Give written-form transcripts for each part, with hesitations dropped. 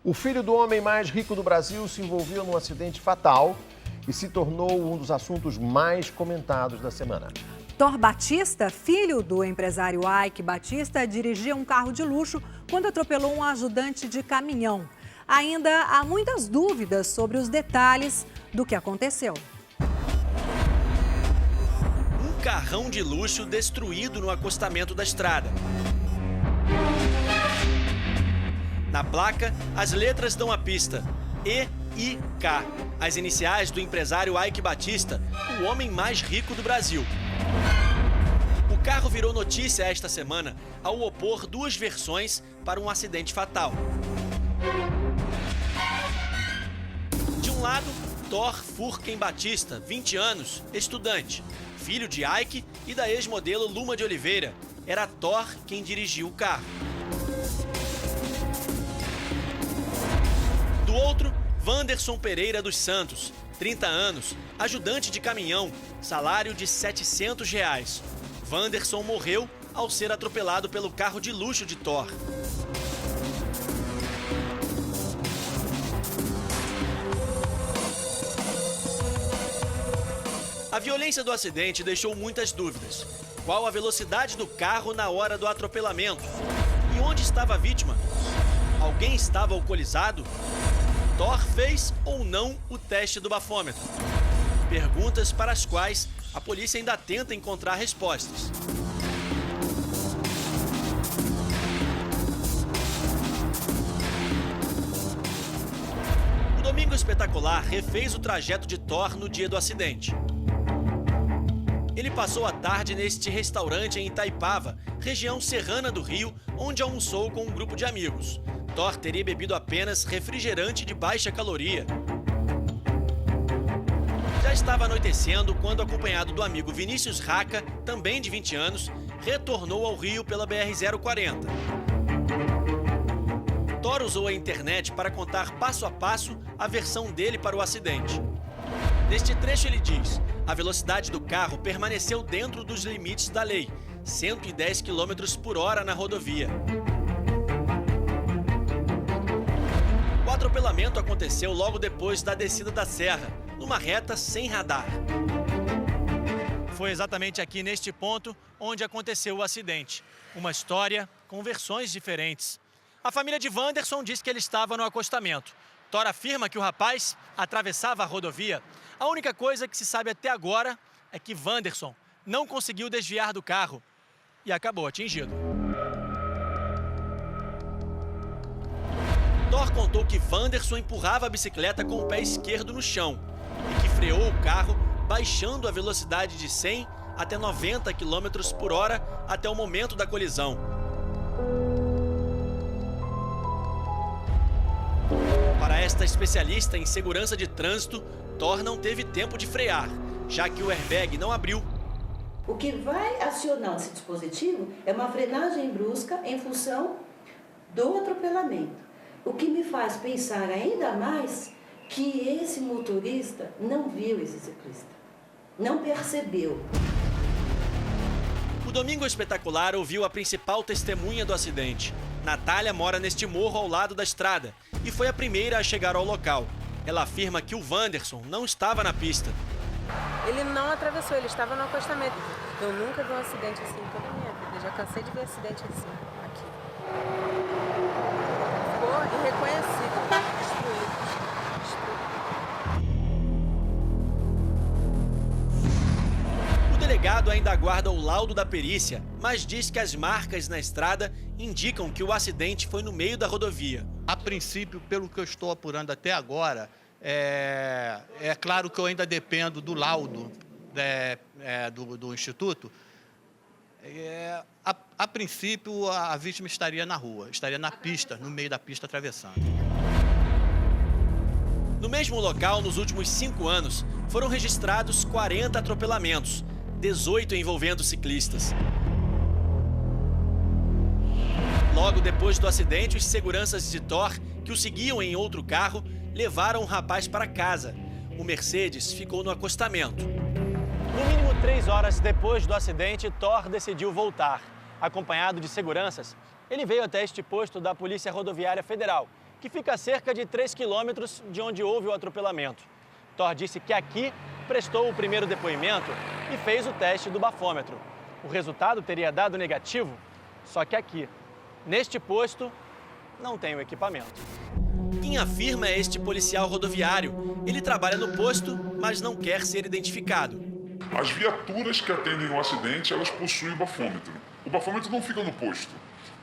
O filho do homem mais rico do Brasil se envolveu num acidente fatal e se tornou um dos assuntos mais comentados da semana. Thor Batista, filho do empresário Ike Batista, dirigia um carro de luxo quando atropelou um ajudante de caminhão. Ainda há muitas dúvidas sobre os detalhes do que aconteceu. Um carrão de luxo destruído no acostamento da estrada. Na placa, as letras dão a pista: EIK, as iniciais do empresário Ike Batista, o homem mais rico do Brasil. O carro virou notícia esta semana ao opor duas versões para um acidente fatal. De um lado, Thor Furken Batista, 20 anos, estudante, filho de Ike e da ex-modelo Luma de Oliveira. Era Thor quem dirigiu o carro. Do outro, Wanderson Pereira dos Santos, 30 anos, ajudante de caminhão, salário de R$ 700. Wanderson morreu ao ser atropelado pelo carro de luxo de Thor. A violência do acidente deixou muitas dúvidas. Qual a velocidade do carro na hora do atropelamento? E onde estava a vítima? Alguém estava alcoolizado? Thor fez ou não o teste do bafômetro? Perguntas para as quais a polícia ainda tenta encontrar respostas. O Domingo Espetacular refez o trajeto de Thor no dia do acidente. Ele passou a tarde neste restaurante em Itaipava, região serrana do Rio, onde almoçou com um grupo de amigos. Thor teria bebido apenas refrigerante de baixa caloria. Já estava anoitecendo quando, acompanhado do amigo Vinícius Raca, também de 20 anos, retornou ao Rio pela BR-040. Thor usou a internet para contar passo a passo a versão dele para o acidente. Neste trecho ele diz: a velocidade do carro permaneceu dentro dos limites da lei, 110 km por hora na rodovia. O atropelamento aconteceu logo depois da descida da serra, numa reta sem radar. Foi exatamente aqui neste ponto onde aconteceu o acidente. Uma história com versões diferentes. A família de Wanderson diz que ele estava no acostamento. Thor afirma que o rapaz atravessava a rodovia. A única coisa que se sabe até agora é que Wanderson não conseguiu desviar do carro e acabou atingido. Thor contou que Wanderson empurrava a bicicleta com o pé esquerdo no chão e que freou o carro baixando a velocidade de 100 até 90 km por hora até o momento da colisão. Para esta especialista em segurança de trânsito, Thor não teve tempo de frear, já que o airbag não abriu. O que vai acionar esse dispositivo é uma frenagem brusca em função do atropelamento. O que me faz pensar ainda mais que esse motorista não viu esse ciclista, não percebeu. O Domingo Espetacular ouviu a principal testemunha do acidente. Natália mora neste morro ao lado da estrada e foi a primeira a chegar ao local. Ela afirma que o Wanderson não estava na pista. Ele não atravessou, ele estava no acostamento. Eu nunca vi um acidente assim em toda a minha vida. Eu já cansei de ver acidente assim aqui. Ficou irreconhecível, destruído. O delegado ainda aguarda o laudo da perícia, mas diz que as marcas na estrada indicam que o acidente foi no meio da rodovia. A princípio, pelo que eu estou apurando até agora, é claro que eu ainda dependo do laudo do Instituto. A princípio, a vítima estaria na rua, estaria na pista, no meio da pista, atravessando. No mesmo local, nos últimos 5 anos, foram registrados 40 atropelamentos, 18 envolvendo ciclistas. Logo depois do acidente, os seguranças de Thor, que o seguiam em outro carro, levaram o rapaz para casa. O Mercedes ficou no acostamento. No mínimo 3 horas depois do acidente, Thor decidiu voltar. Acompanhado de seguranças, ele veio até este posto da Polícia Rodoviária Federal, que que fica a cerca de 3 quilômetros de onde houve o atropelamento. Thor disse que aqui prestou o primeiro depoimento e fez o teste do bafômetro. O resultado teria dado negativo, só que aqui, neste posto, não tem o equipamento. Quem afirma é este policial rodoviário. Ele trabalha no posto, mas não quer ser identificado. As viaturas que atendem o acidente, elas possuem o bafômetro. O bafômetro não fica no posto.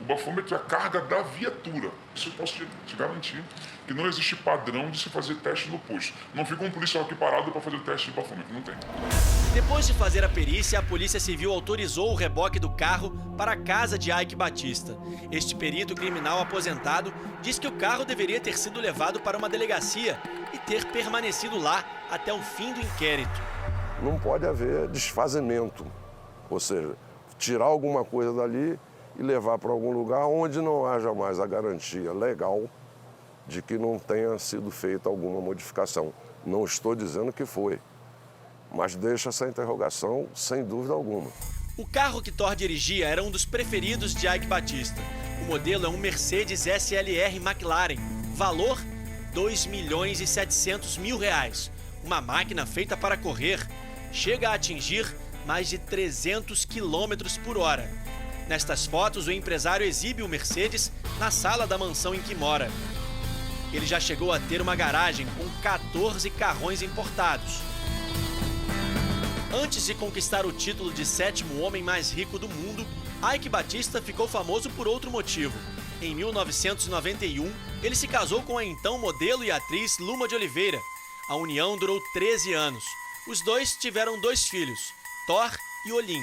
O bafômetro é a carga da viatura. Isso eu posso te garantir que não existe padrão de se fazer teste no posto. Não fica um policial aqui parado para fazer o teste de bafômetro, não tem. Depois de fazer a perícia, a Polícia Civil autorizou o reboque do carro para a casa de Aike Batista. Este perito criminal aposentado diz que o carro deveria ter sido levado para uma delegacia e ter permanecido lá até o fim do inquérito. Não pode haver desfazimento, ou seja, tirar alguma coisa dali e levar para algum lugar onde não haja mais a garantia legal de que não tenha sido feita alguma modificação. Não estou dizendo que foi, mas deixa essa interrogação sem dúvida alguma. O carro que Thor dirigia era um dos preferidos de Aike Batista. O modelo é um Mercedes SLR McLaren, valor R$2.700.000. Uma máquina feita para correr, chega a atingir mais de 300 km por hora. Nestas fotos, o empresário exibe o Mercedes na sala da mansão em que mora. Ele já chegou a ter uma garagem com 14 carrões importados. Antes de conquistar o título de 7º homem mais rico do mundo, Aike Batista ficou famoso por outro motivo. Em 1991, ele se casou com a então modelo e atriz Luma de Oliveira. A união durou 13 anos. Os dois tiveram 2 filhos, Thor e Olim.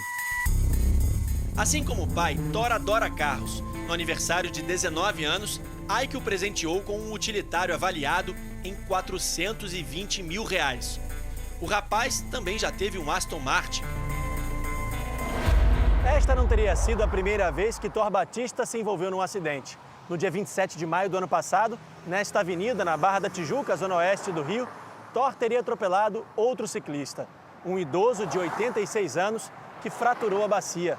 Assim como o pai, Thor adora carros. No aniversário de 19 anos, Aike o presenteou com um utilitário avaliado em R$420 mil. O rapaz também já teve um Aston Martin. Esta não teria sido a primeira vez que Thor Batista se envolveu num acidente. No dia 27 de maio do ano passado, nesta avenida, na Barra da Tijuca, zona oeste do Rio, Thor teria atropelado outro ciclista, um idoso de 86 anos que fraturou a bacia.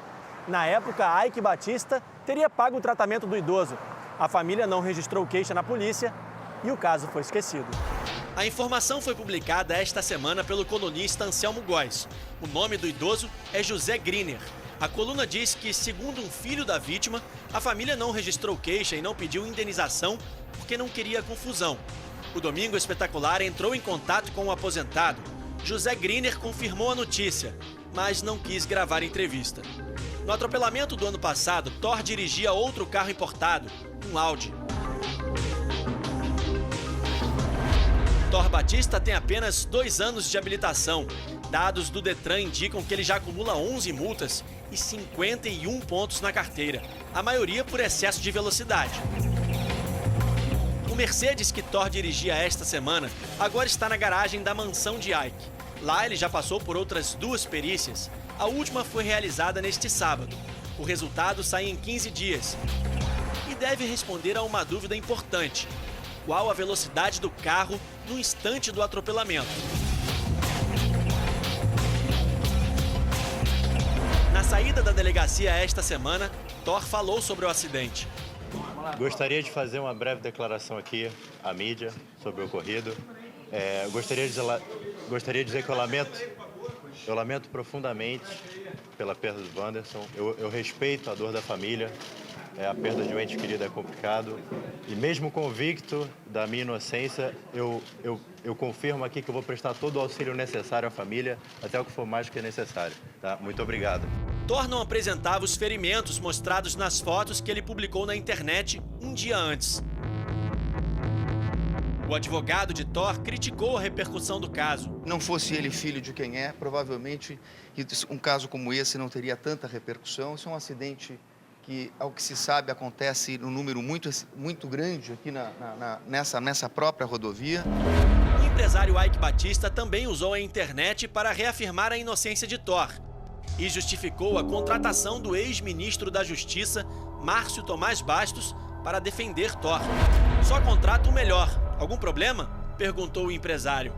Na época, Aike Batista teria pago o tratamento do idoso. A família não registrou queixa na polícia e o caso foi esquecido. A informação foi publicada esta semana pelo colunista Anselmo Góes. O nome do idoso é José Griner. A coluna diz que, segundo um filho da vítima, a família não registrou queixa e não pediu indenização porque não queria confusão. O Domingo Espetacular entrou em contato com o aposentado. José Griner confirmou a notícia, mas não quis gravar entrevista. No atropelamento do ano passado, Thor dirigia outro carro importado, um Audi. Thor Batista tem apenas 2 anos de habilitação. Dados do Detran indicam que ele já acumula 11 multas e 51 pontos na carteira, a maioria por excesso de velocidade. O Mercedes que Thor dirigia esta semana agora está na garagem da mansão de Aike. Lá ele já passou por outras 2 perícias. A última foi realizada neste sábado. O resultado sai em 15 dias. E deve responder a uma dúvida importante. Qual a velocidade do carro no instante do atropelamento? Na saída da delegacia esta semana, Thor falou sobre o acidente. Gostaria de fazer uma breve declaração aqui à mídia sobre o ocorrido. Gostaria de dizer que eu lamento profundamente pela perda do Wanderson. Eu respeito a dor da família. A perda de um ente querido é complicado. E mesmo convicto da minha inocência, eu confirmo aqui que eu vou prestar todo o auxílio necessário à família, até o que for mais do que necessário. Tá? Muito obrigado. Thor não apresentava os ferimentos mostrados nas fotos que ele publicou na internet um dia antes. O advogado de Thor criticou a repercussão do caso. Não fosse ele filho de quem é, provavelmente um caso como esse não teria tanta repercussão. Isso é um acidente que, ao que se sabe, acontece num número muito grande aqui nessa própria rodovia. O empresário Aike Batista também usou a internet para reafirmar a inocência de Thor e justificou a contratação do ex-ministro da Justiça, Márcio Tomás Bastos, para defender Thor. Só contrata o melhor. Algum problema? Perguntou o empresário.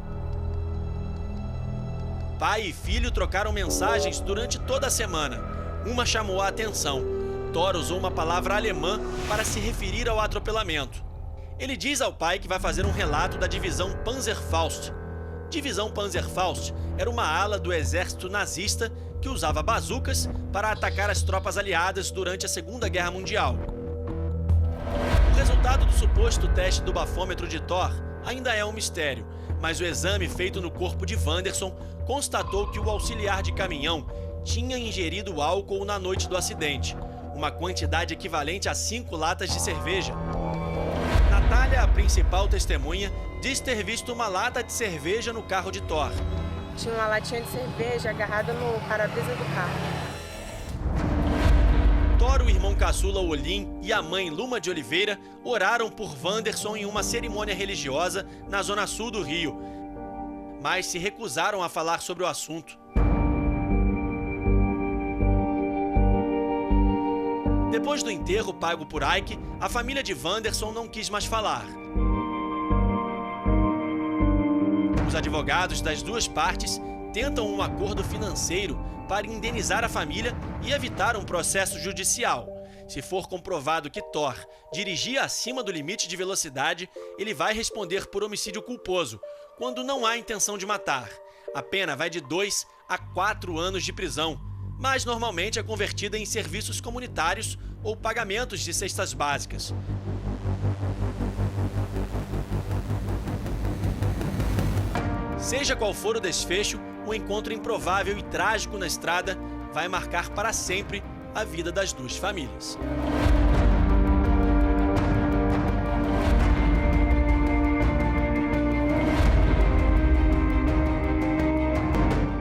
Pai e filho trocaram mensagens durante toda a semana. Uma chamou a atenção. Thor usou uma palavra alemã para se referir ao atropelamento. Ele diz ao pai que vai fazer um relato da divisão Panzerfaust. Divisão Panzerfaust era uma ala do exército nazista que usava bazucas para atacar as tropas aliadas durante a Segunda Guerra Mundial. O resultado do suposto teste do bafômetro de Thor ainda é um mistério, mas o exame feito no corpo de Wanderson constatou que o auxiliar de caminhão tinha ingerido álcool na noite do acidente, uma quantidade equivalente a 5 latas de cerveja. Natália, a principal testemunha, diz ter visto uma lata de cerveja no carro de Thor. Tinha uma latinha de cerveja agarrada no para-brisa do carro. Thor, o irmão caçula Olim e a mãe Luma de Oliveira oraram por Wanderson em uma cerimônia religiosa na zona sul do Rio, mas se recusaram a falar sobre o assunto. Depois do enterro pago por Ike, a família de Wanderson não quis mais falar. Os advogados das duas partes tentam um acordo financeiro para indenizar a família e evitar um processo judicial. Se for comprovado que Thor dirigia acima do limite de velocidade, ele vai responder por homicídio culposo, quando não há intenção de matar. A pena vai de 2 a 4 anos de prisão, mas normalmente é convertida em serviços comunitários ou pagamentos de cestas básicas. Seja qual for o desfecho, um encontro improvável e trágico na estrada vai marcar para sempre a vida das duas famílias.